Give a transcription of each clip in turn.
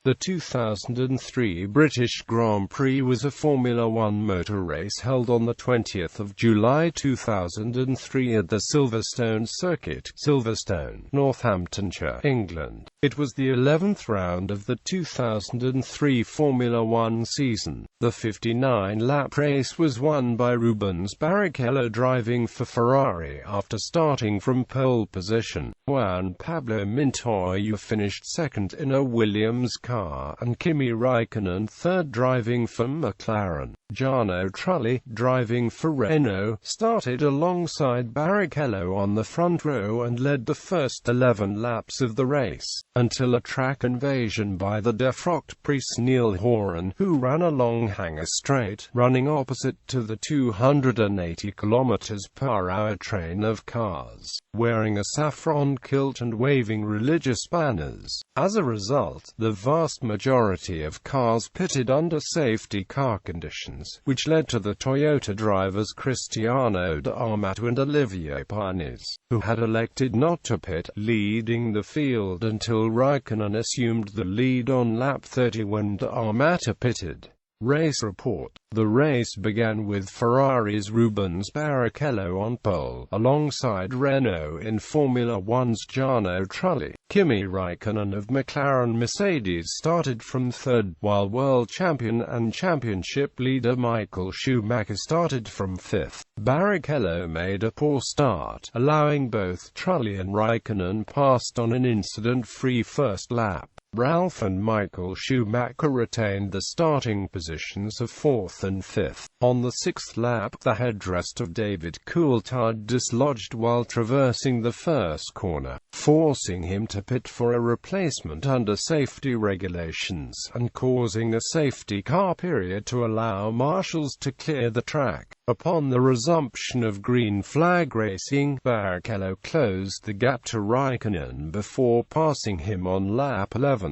The 2003 British Grand Prix was a Formula One motor race held on the 20th of July 2003 at the Silverstone Circuit, Silverstone, Northamptonshire, England. It was the 11th round of the 2003 Formula One season. The 59-lap race was won by Rubens Barrichello driving for Ferrari after starting from pole position. Juan Pablo Montoya finished second in a Williams car, and Kimi Räikkönen third driving for McLaren. Jarno Trulli, driving for Renault, started alongside Barrichello on the front row and led the first 11 laps of the race, until a track invasion by the defrocked Priest Neil Horan, who ran along Hanger Straight, running opposite to the 280 km/h train of cars, wearing a saffron kilt and waving religious banners. As a result, the vast majority of cars pitted under safety car conditions, which led to the Toyota drivers Cristiano D'Amato and Olivier Panis, who had elected not to pit, leading the field until Räikkönen assumed the lead on lap 30 when D'Amato pitted. Race report. The race began with Ferrari's Rubens Barrichello on pole, alongside Renault in Formula One's Jarno Trulli. Kimi Räikkönen of McLaren Mercedes started from third, while world champion and championship leader Michael Schumacher started from fifth. Barrichello made a poor start, allowing both Trulli and Räikkönen past on an incident-free first lap. Ralph and Michael Schumacher retained the starting positions of fourth and fifth. On the sixth lap, the headrest of David Coulthard dislodged while traversing the first corner, forcing him to pit for a replacement under safety regulations, and causing a safety car period to allow marshals to clear the track. Upon the resumption of green flag racing, Barrichello closed the gap to Räikkönen before passing him on lap 11.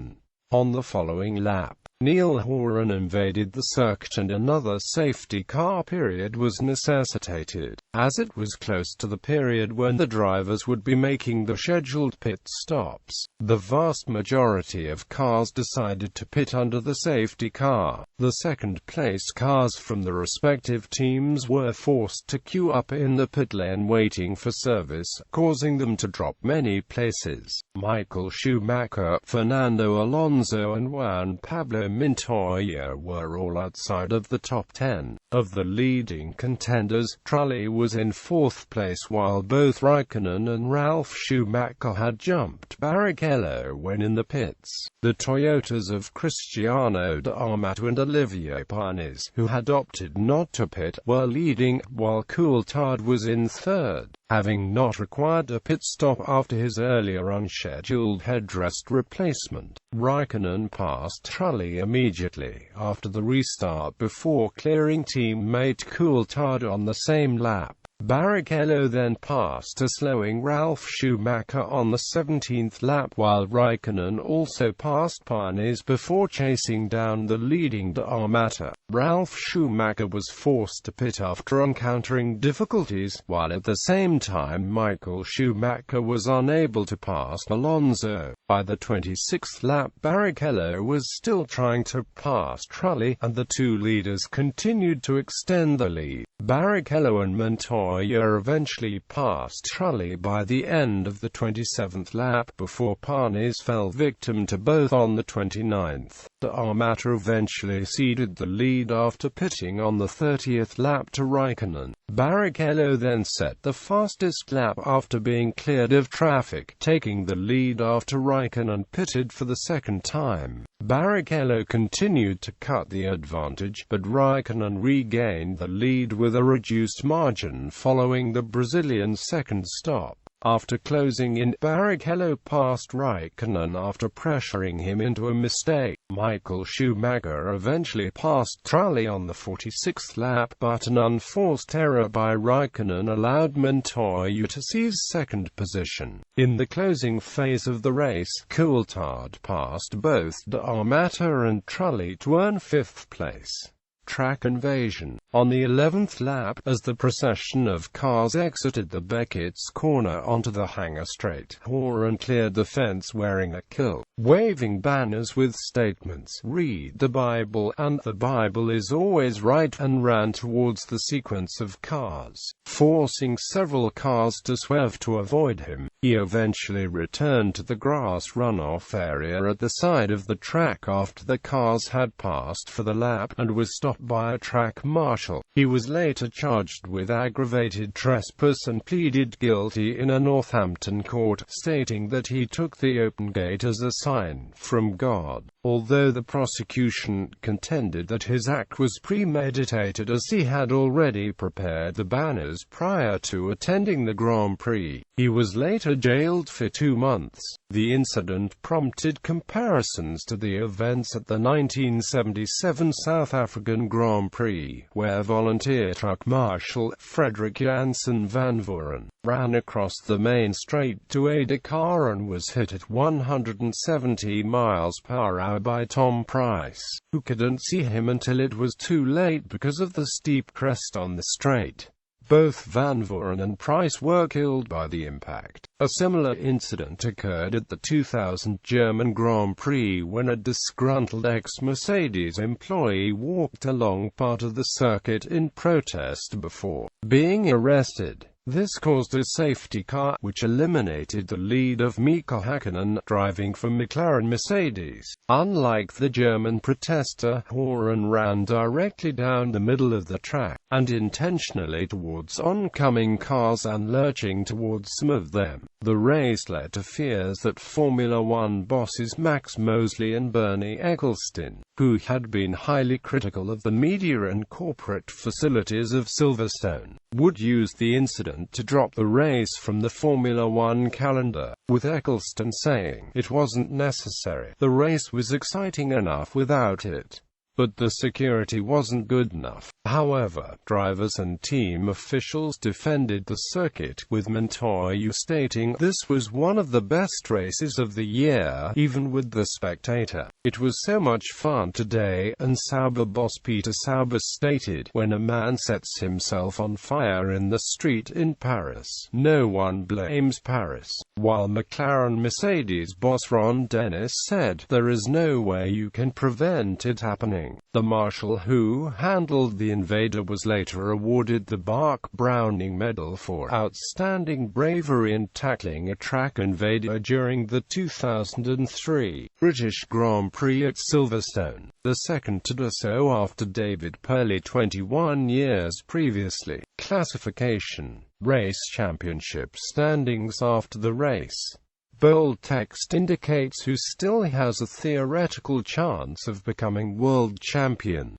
On the following lap, Neil Horan invaded the circuit and another safety car period was necessitated, as it was close to the period when the drivers would be making the scheduled pit stops. The vast majority of cars decided to pit under the safety car. The second-place cars from the respective teams were forced to queue up in the pit lane waiting for service, causing them to drop many places. Michael Schumacher, Fernando Alonso and Juan Pablo Montoya were all outside of the top 10. Of the leading contenders, Trulli was in fourth place while both Räikkönen and Ralf Schumacher had jumped Barrichello when in the pits. The Toyotas of Cristiano D'Amato and Olivier Panis, who had opted not to pit, were leading, while Coulthard was in third, having not required a pit stop after his earlier unscheduled headrest replacement. Räikkönen passed Trulli immediately after the restart before clearing teammate Coulthard on the same lap. Barrichello then passed a slowing Ralf Schumacher on the 17th lap, while Räikkönen also passed Panis before chasing down the leading D'Amato. Ralf Schumacher was forced to pit after encountering difficulties, while at the same time Michael Schumacher was unable to pass Alonso. By the 26th lap, Barrichello was still trying to pass Trulli, and the two leaders continued to extend the lead. Barrichello and Montoya eventually passed Trulli by the end of the 27th lap before Panis fell victim to both on the 29th. D'Amato eventually ceded the lead after pitting on the 30th lap to Räikkönen. Barrichello then set the fastest lap after being cleared of traffic, taking the lead after Räikkönen pitted for the second time. Barrichello continued to cut the advantage, but Räikkönen regained the lead with a reduced margin following the Brazilian's second stop. After closing in, Barrichello passed Räikkönen after pressuring him into a mistake. Michael Schumacher eventually passed Trulli on the 46th lap, but an unforced error by Räikkönen allowed Montoya to seize second position. In the closing phase of the race, Coulthard passed both D'Amato and Trulli to earn fifth place. track invasion. On the 11th lap, as the procession of cars exited the Beckett's corner onto the hangar straight, Juan cleared the fence wearing a kilt, waving banners with statements, "Read the Bible and the Bible is always right," and ran towards the sequence of cars, forcing several cars to swerve to avoid him. He eventually returned to the grass runoff area at the side of the track after the cars had passed for the lap, and was stopped by a track marshal. He was later charged with aggravated trespass and pleaded guilty in a Northampton court, stating that he took the open gate as a sign from God, although the prosecution contended that his act was premeditated as he had already prepared the banners prior to attending the Grand Prix. He was later jailed for 2 months. The incident prompted comparisons to the events at the 1977 South African Grand Prix, where volunteer truck marshal Frederik Jansen van Vuuren ran across the main straight to aid a car and was hit at 170 miles per hour by Tom Price, who couldn't see him until it was too late because of the steep crest on the straight. Both Van Vuuren and Price were killed by the impact. A similar incident occurred at the 2000 German Grand Prix when a disgruntled ex-Mercedes employee walked along part of the circuit in protest before being arrested. This caused a safety car, which eliminated the lead of Kimi Räikkönen, driving for McLaren Mercedes. Unlike the German protester, Juan ran directly down the middle of the track, and intentionally towards oncoming cars and lurching towards some of them. The race led to fears that Formula One bosses Max Mosley and Bernie Ecclestone, who had been highly critical of the media and corporate facilities of Silverstone, would use the incident to drop the race from the Formula One calendar, with Ecclestone saying it wasn't necessary. The race was exciting enough without it. But the security wasn't good enough. However, drivers and team officials defended the circuit, with Montoya stating, "This was one of the best races of the year, even with the spectator. It was so much fun today," and Sauber boss Peter Sauber stated, "When a man sets himself on fire in the street in Paris, no one blames Paris." While McLaren Mercedes boss Ron Dennis said, "There is no way you can prevent it happening." The marshal who handled the invader was later awarded the Bach-Browning Medal for outstanding bravery in tackling a track invader during the 2003 British Grand Prix at Silverstone, the second to do so after David Purley 21 years previously. Classification. Race championship standings after the race. Bold text indicates who still has a theoretical chance of becoming world champion.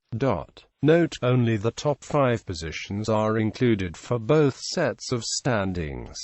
Note, only the top 5 positions are included for both sets of standings.